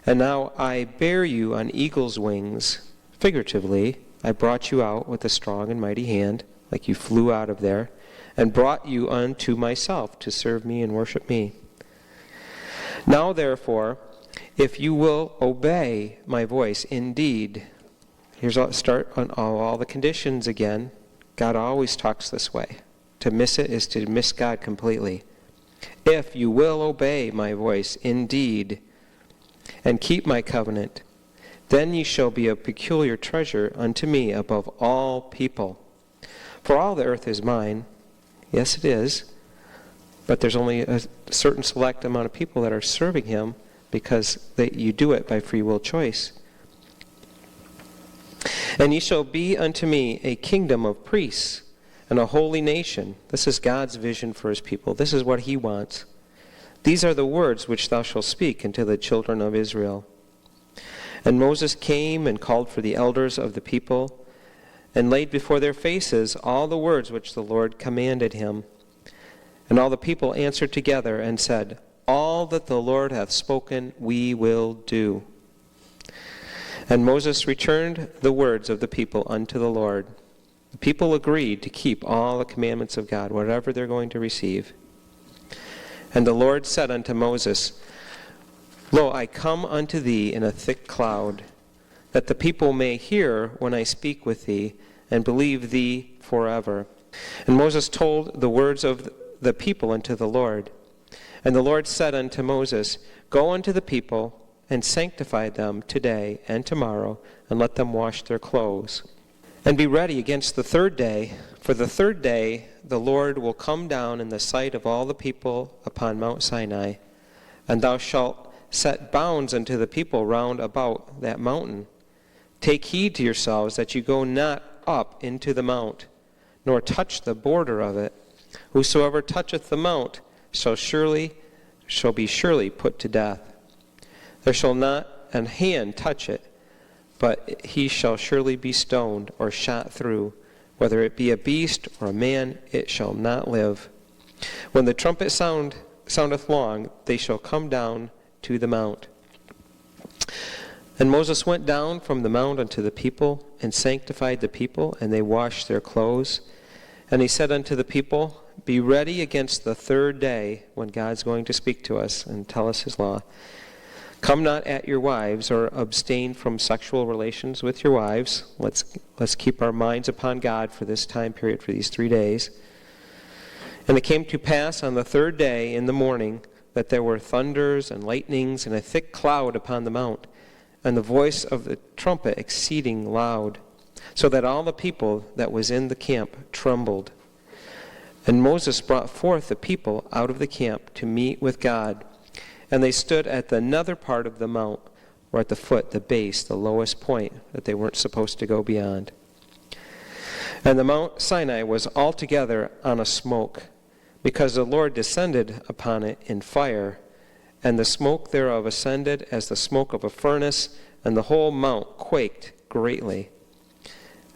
and now I bear you on eagle's wings. Figuratively, I brought you out with a strong and mighty hand, like you flew out of there, and brought you unto myself to serve me and worship me. Now therefore, if you will obey my voice indeed, here's I'll start on all the conditions again. God always talks this way. To miss it is to miss God completely. If you will obey my voice indeed, and keep my covenant, then ye shall be a peculiar treasure unto me above all people. For all the earth is mine. Yes, it is. But there's only a certain select amount of people that are serving him because you do it by free will choice. And ye shall be unto me a kingdom of priests and a holy nation. This is God's vision for his people. This is what he wants. These are the words which thou shalt speak unto the children of Israel. And Moses came and called for the elders of the people, and laid before their faces all the words which the Lord commanded him. And all the people answered together and said, All that the Lord hath spoken we will do. And Moses returned the words of the people unto the Lord. The people agreed to keep all the commandments of God, whatever they're going to receive. And the Lord said unto Moses, Lo, I come unto thee in a thick cloud, that the people may hear when I speak with thee, and believe thee forever. And Moses told the words of the people unto the Lord. And the Lord said unto Moses, Go unto the people, and sanctify them today and tomorrow, and let them wash their clothes. And be ready against the third day, for the third day the Lord will come down in the sight of all the people upon Mount Sinai, and thou shalt set bounds unto the people round about that mountain. Take heed to yourselves that you go not up into the mount, nor touch the border of it. Whosoever toucheth the mount shall be surely put to death. There shall not an hand touch it, but he shall surely be stoned or shot through. Whether it be a beast or a man, it shall not live. When the trumpet soundeth long, they shall come down to the mount. And Moses went down from the mount unto the people, and sanctified the people, and they washed their clothes. And he said unto the people, Be ready against the third day, when God's going to speak to us and tell us his law. Come not at your wives, or abstain from sexual relations with your wives. Let's keep our minds upon God for this time period, for these 3 days. And it came to pass on the third day in the morning that there were thunders and lightnings and a thick cloud upon the mount, and the voice of the trumpet exceeding loud, so that all the people that was in the camp trembled. And Moses brought forth the people out of the camp to meet with God. And they stood at the nether part of the mount, or at the foot, the base, the lowest point that they weren't supposed to go beyond. And the Mount Sinai was altogether on a smoke, because the Lord descended upon it in fire, and the smoke thereof ascended as the smoke of a furnace, and the whole mount quaked greatly.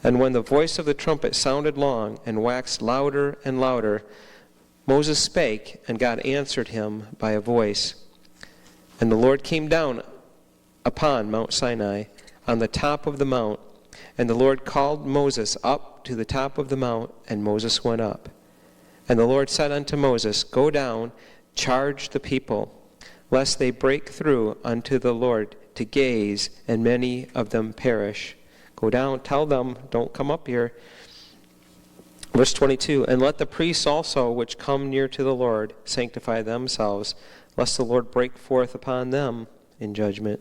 And when the voice of the trumpet sounded long, and waxed louder and louder, Moses spake, and God answered him by a voice. And the Lord came down upon Mount Sinai, on the top of the mount, and the Lord called Moses up to the top of the mount, and Moses went up. And the Lord said unto Moses, Go down, charge the people, lest they break through unto the Lord to gaze, and many of them perish. Go down, tell them, don't come up here. Verse 22, And let the priests also which come near to the Lord sanctify themselves, lest the Lord break forth upon them in judgment.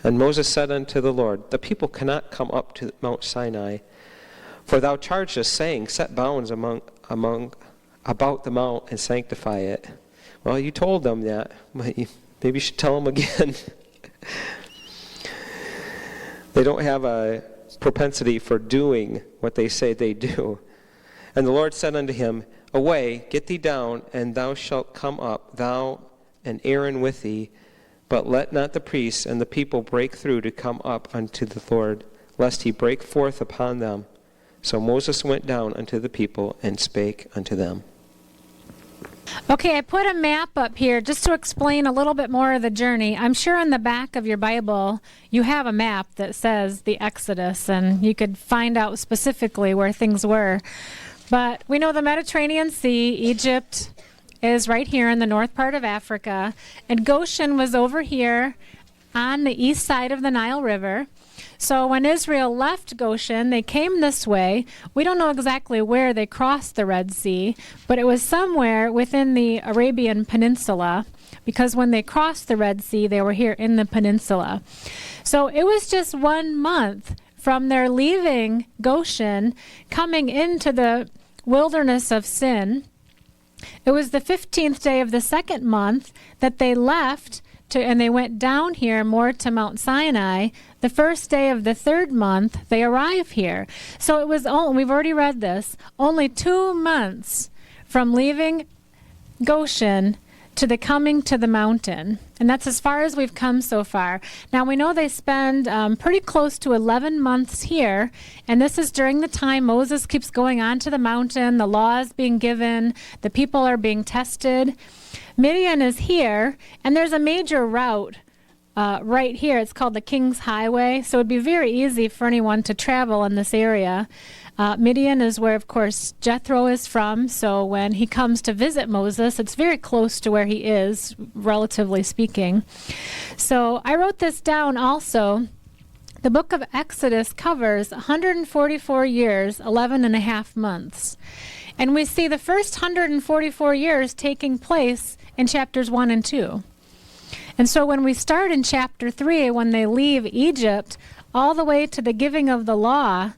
And Moses said unto the Lord, The people cannot come up to Mount Sinai, for thou chargest, saying, Set bounds about the mount and sanctify it. Well, you told them that, but maybe you should tell them again. They don't have a propensity for doing what they say they do. And the Lord said unto him, Away, get thee down, and thou shalt come up, thou and Aaron with thee, but let not the priests and the people break through to come up unto the Lord, lest he break forth upon them. So Moses went down unto the people and spake unto them. Okay, I put a map up here just to explain a little bit more of the journey. I'm sure in the back of your Bible you have a map that says the Exodus, and you could find out specifically where things were. But we know the Mediterranean Sea, Egypt is right here in the north part of Africa, and Goshen was over here on the east side of the Nile River. So when Israel left Goshen, they came this way. We don't know exactly where they crossed the Red Sea, but it was somewhere within the Arabian Peninsula, because when they crossed the Red Sea, they were here in the peninsula. So it was just 1 month from their leaving Goshen, coming into the wilderness of Sin. It was the 15th day of the second month that they left and they went down here more to Mount Sinai. The first day of the third month, they arrive here. So it was, we've already read this, only 2 months from leaving Goshen to the coming to the mountain. And that's as far as we've come so far. Now we know they spend pretty close to 11 months here, and this is during the time Moses keeps going on to the mountain, the law is being given, the people are being tested. Midian is here, and there's a major route right here. It's called the King's Highway, so it would be very easy for anyone to travel in this area. Midian is where, of course, Jethro is from, so when he comes to visit Moses, it's very close to where he is, relatively speaking. So I wrote this down also. The book of Exodus covers 144 years, 11 and a half months. And we see the first 144 years taking place in chapters 1 and 2. And so when we start in chapter 3, when they leave Egypt, all the way to the giving of the law,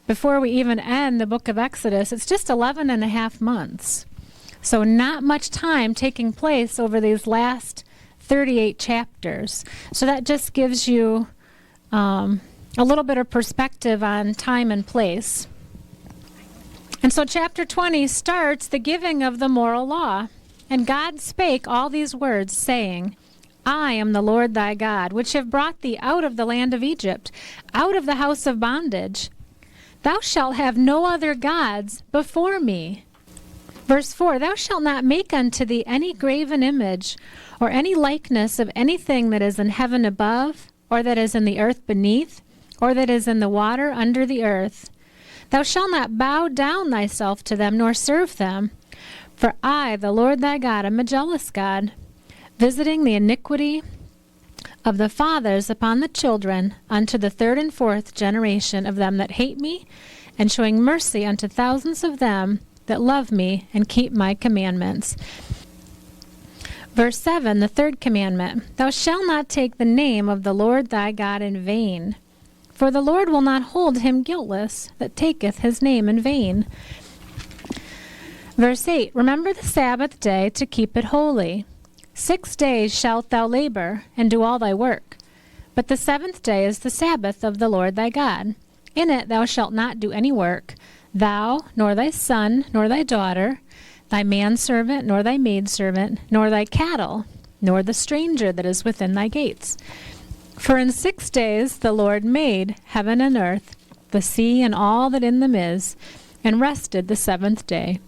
before we even end the book of Exodus, it's just 11 and a half months. So not much time taking place over these last 38 chapters. So that just gives you a little bit of perspective on time and place. And so chapter 20 starts the giving of the moral law. And God spake all these words, saying, I am the Lord thy God, which have brought thee out of the land of Egypt, out of the house of bondage. Thou shalt have no other gods before me. Verse 4, Thou shalt not make unto thee any graven image, or any likeness of anything that is in heaven above, or that is in the earth beneath, or that is in the water under the earth. Thou shalt not bow down thyself to them, nor serve them. For I, the Lord thy God, am a jealous God, visiting the iniquity of the fathers upon the children unto the third and fourth generation of them that hate me, and showing mercy unto thousands of them that love me and keep my commandments. Verse 7, the third commandment, Thou shalt not take the name of the Lord thy God in vain, for the Lord will not hold him guiltless that taketh his name in vain. Verse 8, Remember the Sabbath day to keep it holy. 6 days shalt thou labor, and do all thy work. But the seventh day is the Sabbath of the Lord thy God. In it thou shalt not do any work, thou, nor thy son, nor thy daughter, thy manservant, nor thy maidservant, nor thy cattle, nor the stranger that is within thy gates. For in 6 days the Lord made heaven and earth, the sea and all that in them is, and rested the seventh day.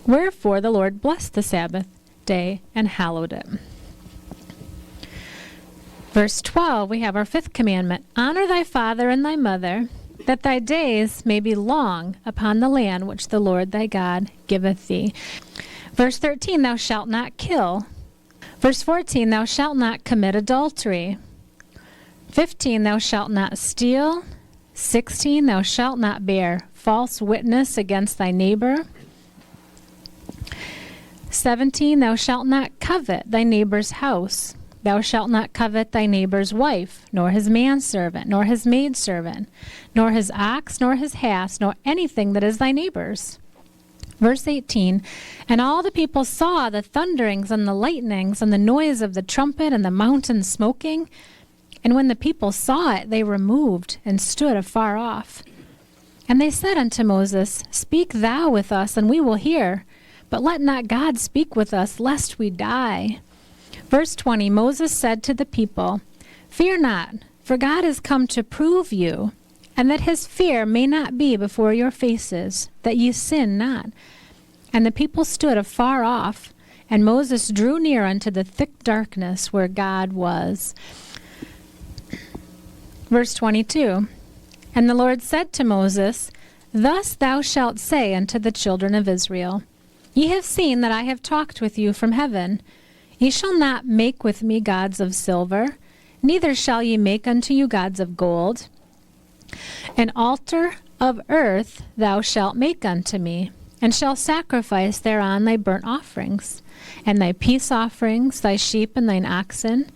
Wherefore the Lord blessed the Sabbath day and hallowed it. Verse 12, we have our fifth commandment. Honor thy father and thy mother, that thy days may be long upon the land which the Lord thy God giveth thee. Verse 13, thou shalt not kill. Verse 14, thou shalt not commit adultery. 15, thou shalt not steal. 16, thou shalt not bear false witness against thy neighbor. 17, thou shalt not covet thy neighbor's house. Thou shalt not covet thy neighbor's wife, nor his manservant, nor his maidservant, nor his ox, nor his ass, nor anything that is thy neighbor's. Verse 18, and all the people saw the thunderings and the lightnings and the noise of the trumpet and the mountain smoking. And when the people saw it, they removed and stood afar off. And they said unto Moses, Speak thou with us, and we will hear. But let not God speak with us, lest we die. Verse 20, Moses said to the people, Fear not, for God is come to prove you, and that his fear may not be before your faces, that ye sin not. And the people stood afar off, and Moses drew near unto the thick darkness where God was. Verse 22, And the Lord said to Moses, Thus thou shalt say unto the children of Israel, Ye have seen that I have talked with you from heaven. Ye shall not make with me gods of silver, neither shall ye make unto you gods of gold. An altar of earth thou shalt make unto me, and shalt sacrifice thereon thy burnt offerings, and thy peace offerings, thy sheep and thine oxen.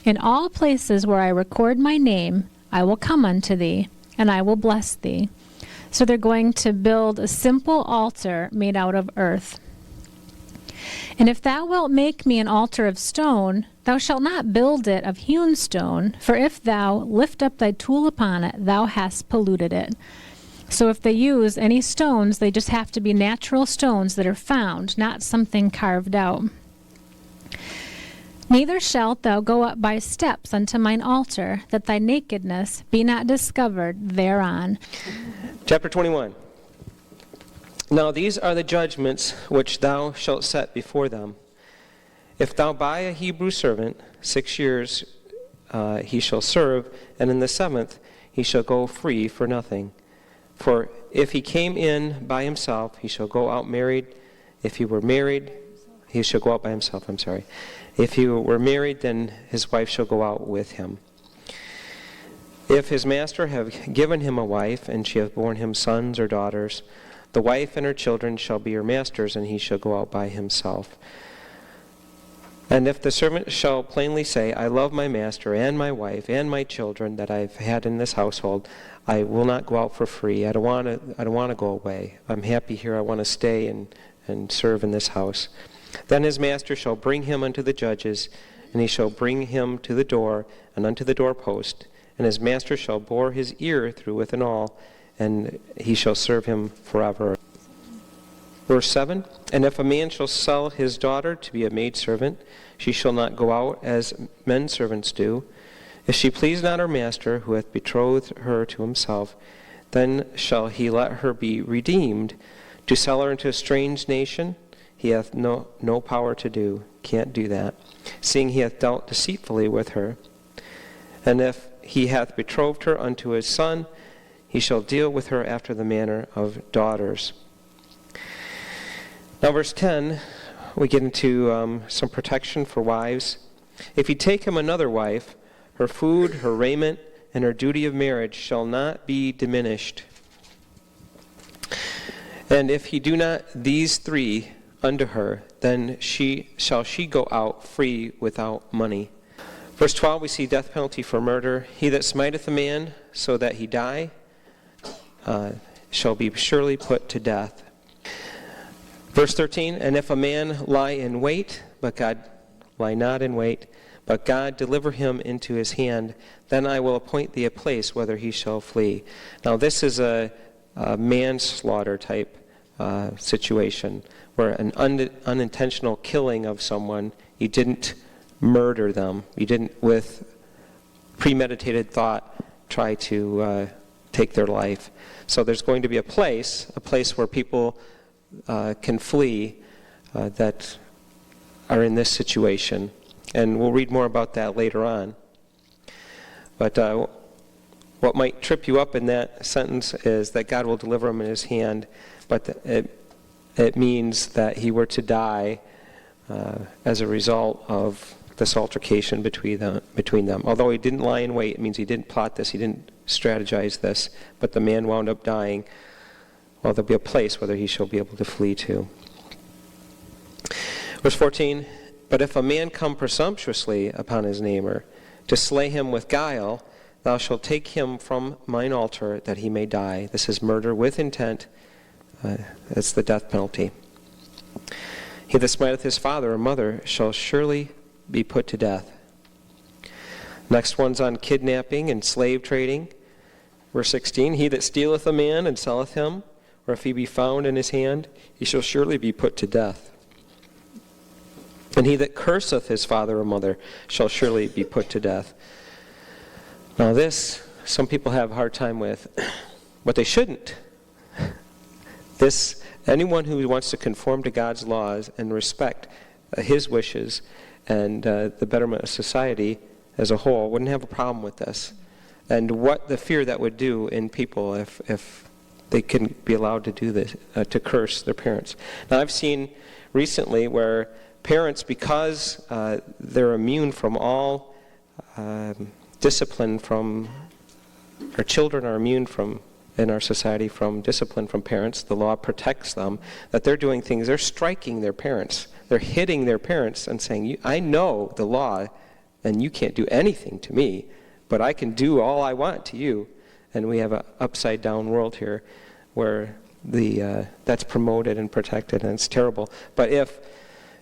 In all places where I record my name, I will come unto thee, and I will bless thee. So they're going to build a simple altar made out of earth. And if thou wilt make me an altar of stone, thou shalt not build it of hewn stone, for if thou lift up thy tool upon it, thou hast polluted it. So if they use any stones, they just have to be natural stones that are found, not something carved out. Neither shalt thou go up by steps unto mine altar, that thy nakedness be not discovered thereon. Chapter 21. Now these are the judgments which thou shalt set before them. If thou buy a Hebrew servant, 6 years he shall serve, and in the 7th he shall go free for nothing. For if he came in by himself, he shall go out married. If he were married, he shall go out by himself, If he were married, then his wife shall go out with him. If his master have given him a wife, and she hath borne him sons or daughters, the wife and her children shall be her master's, and he shall go out by himself. And if the servant shall plainly say, I love my master and my wife and my children that I've had in this household, I will not go out for free. I don't want to go away. I'm happy here. I want to stay and serve in this house. Then his master shall bring him unto the judges, and he shall bring him to the door and unto the doorpost. And his master shall bore his ear through with and all, and he shall serve him forever. Verse 7, And if a man shall sell his daughter to be a maidservant, she shall not go out as men servants do. If she please not her master, who hath betrothed her to himself, then shall he let her be redeemed. To sell her into a strange nation, he hath no power to do. Can't do that, seeing he hath dealt deceitfully with her. And if he hath betrothed her unto his son, he shall deal with her after the manner of daughters. Now verse 10, we get into some protection for wives. If he take him another wife, her food, her raiment, and her duty of marriage shall not be diminished. And if he do not these three unto her, then shall she go out free without money. Verse 12, we see death penalty for murder. He that smiteth a man so that he die shall be surely put to death. Verse 13, And if a man lie in wait, but God lie not in wait, but God deliver him into his hand, then I will appoint thee a place whither he shall flee. Now this is a manslaughter type situation, where an unintentional killing of someone, you didn't murder them. You didn't, with premeditated thought, try to take their life. So there's going to be a place where people can flee that are in this situation. And we'll read more about that later on. But what might trip you up in that sentence is that God will deliver him in his hand, but it means that he were to die as a result of this altercation between them. Although he didn't lie in wait, it means he didn't plot this, he didn't strategize this, but the man wound up dying. Well, there'll be a place whether he shall be able to flee to. Verse 14, But if a man come presumptuously upon his neighbor, to slay him with guile, thou shalt take him from mine altar, that he may die. This is murder with intent. That's the death penalty. He that smiteth his father or mother shall surely be put to death. Next one's on kidnapping and slave trading. Verse 16, He that stealeth a man and selleth him, or if he be found in his hand, he shall surely be put to death. And he that curseth his father or mother shall surely be put to death. Now this some people have a hard time with what they shouldn't. Anyone who wants to conform to God's laws and respect his wishes and the betterment of society as a whole wouldn't have a problem with this. And what the fear that would do in people if they couldn't be allowed to do this, to curse their parents. Now, I've seen recently where parents, because they're immune from all discipline from, our children are immune from, in our society, from discipline from parents, the law protects them, that they're doing things, they're striking their parents. They're hitting their parents and saying, I know the law, and you can't do anything to me, but I can do all I want to you. And we have an upside-down world here where that's promoted and protected, and it's terrible. But if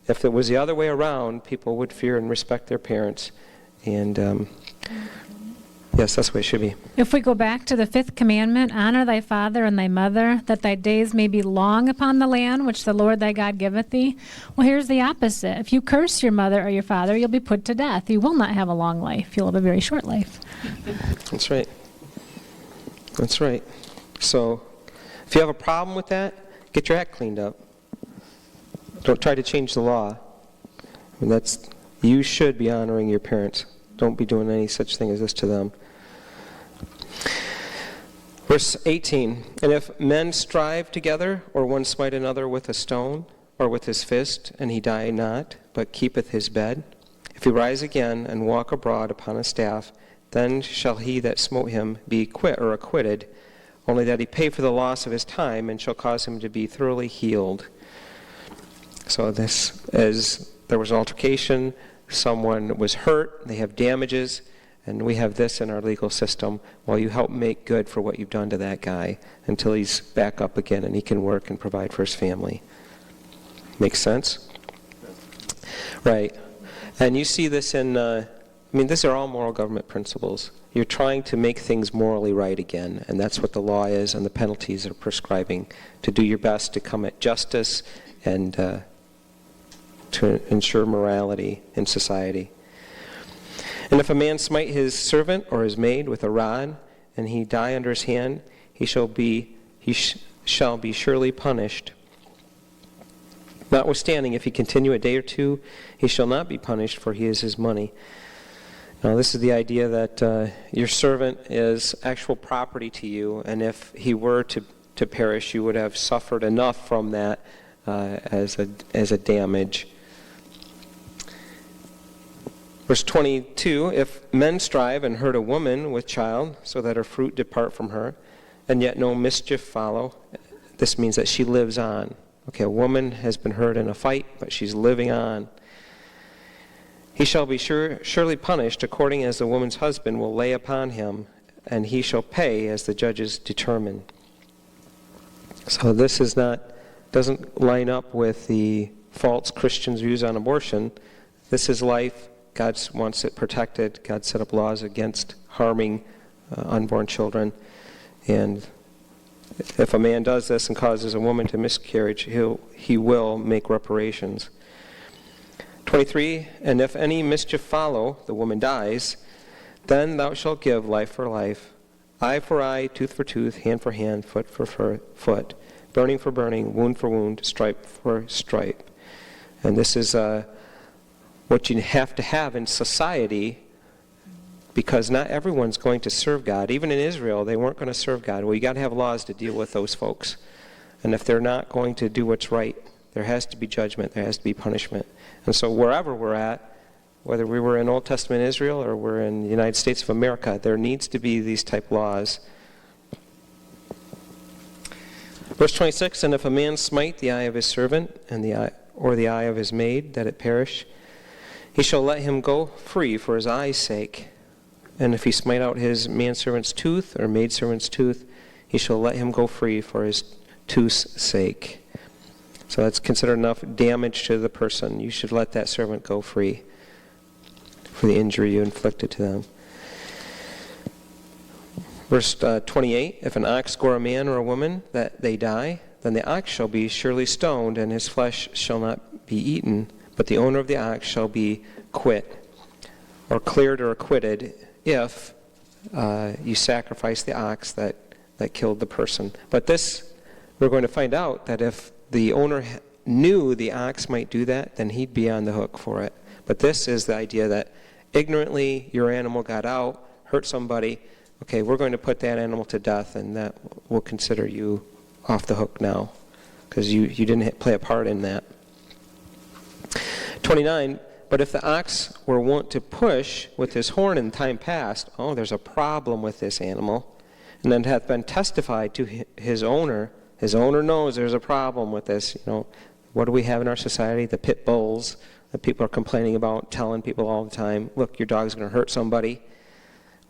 it was the other way around, people would fear and respect their parents. And yes, that's the way it should be. If we go back to the 5th commandment, honor thy father and thy mother, that thy days may be long upon the land which the Lord thy God giveth thee. Well, here's the opposite. If you curse your mother or your father, you'll be put to death. You will not have a long life. You'll have a very short life. That's right. That's right. So, if you have a problem with that, get your act cleaned up. Don't try to change the law. I mean, you should be honoring your parents. Don't be doing any such thing as this to them. Verse 18, and if men strive together, or one smite another with a stone, or with his fist, and he die not, but keepeth his bed, if he rise again and walk abroad upon a staff, then shall he that smote him be acquitted, only that he pay for the loss of his time, and shall cause him to be thoroughly healed. So this, as there was an altercation, someone was hurt, they have damages, and we have this in our legal system. Well, you help make good for what you've done to that guy until he's back up again and he can work and provide for his family. Makes sense? Right. And you see this in, these are all moral government principles. You're trying to make things morally right again, and that's what the law is, and the penalties are prescribing, to do your best to come at justice and to ensure morality in society. And if a man smite his servant or his maid with a rod, and he die under his hand, he shall be surely punished. Notwithstanding, if he continue a day or two, he shall not be punished, for he is his money. Now, this is the idea that your servant is actual property to you, and if he were to perish, you would have suffered enough from that as a damage. Verse 22, if men strive and hurt a woman with child, so that her fruit depart from her, and yet no mischief follow, this means that she lives on. Okay, a woman has been hurt in a fight, but she's living on. He shall be surely punished according as the woman's husband will lay upon him, and he shall pay as the judges determine. So this doesn't line up with the false Christians' views on abortion. This is life. God wants it protected. God set up laws against harming unborn children. And if a man does this and causes a woman to miscarriage, he will make reparations. 23, and if any mischief follow, the woman dies, then thou shalt give life for life, eye for eye, tooth for tooth, hand for hand, foot for foot, burning for burning, wound for wound, stripe for stripe. And this is what you have to have in society, because not everyone's going to serve God. Even in Israel, they weren't going to serve God. Well, you got to have laws to deal with those folks. And if they're not going to do what's right, there has to be judgment, there has to be punishment. And so wherever we're at, whether we were in Old Testament Israel or we're in the United States of America, there needs to be these type laws. Verse 26, and if a man smite the eye of his servant and the eye of his maid, that it perish, he shall let him go free for his eye's sake. And if he smite out his manservant's tooth or maidservant's tooth, he shall let him go free for his tooth's sake. So that's considered enough damage to the person. You should let that servant go free for the injury you inflicted to them. Verse 28, if an ox gore a man or a woman, that they die, then the ox shall be surely stoned, and his flesh shall not be eaten, but the owner of the ox shall be quit, or cleared or acquitted, if you sacrifice the ox that killed the person. But this, we're going to find out that if the owner knew the ox might do that, then he'd be on the hook for it. But this is the idea that ignorantly your animal got out, hurt somebody, okay, we're going to put that animal to death, and that will consider you off the hook now, because you didn't play a part in that. 29, but if the ox were wont to push with his horn in time past, oh, there's a problem with this animal, and then hath been testified to his owner knows there's a problem with this. What do we have in our society? The pit bulls that people are complaining about, telling people all the time, look, your dog's going to hurt somebody.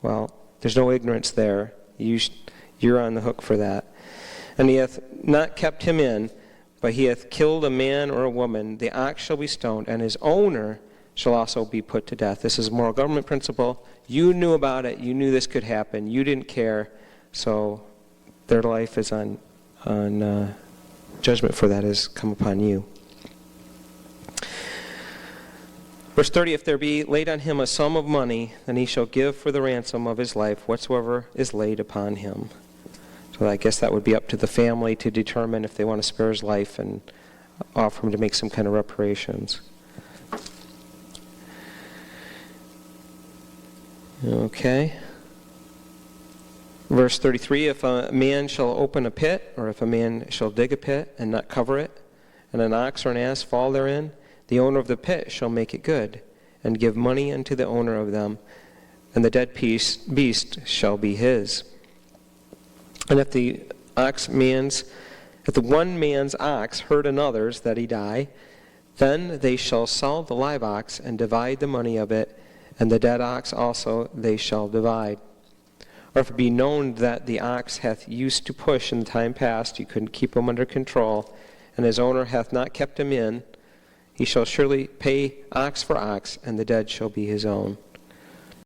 Well, there's no ignorance there. You're on the hook for that. And he hath not kept him in, but he hath killed a man or a woman. The ox shall be stoned, and his owner shall also be put to death. This is a moral government principle. You knew about it. You knew this could happen. You didn't care. So their life is on judgment for that has come upon you. Verse 30, if there be laid on him a sum of money, then he shall give for the ransom of his life whatsoever is laid upon him. So I guess that would be up to the family to determine if they want to spare his life and offer him to make some kind of reparations. Okay. Verse 33, if a man shall open a pit, or if a man shall dig a pit and not cover it, and an ox or an ass fall therein, the owner of the pit shall make it good, and give money unto the owner of them, and the dead beast shall be his. And if the one man's ox hurt another's that he die, then they shall sell the live ox and divide the money of it, and the dead ox also they shall divide. Or if it be known that the ox hath used to push in the time past, you couldn't keep him under control, and his owner hath not kept him in, he shall surely pay ox for ox, and the dead shall be his own.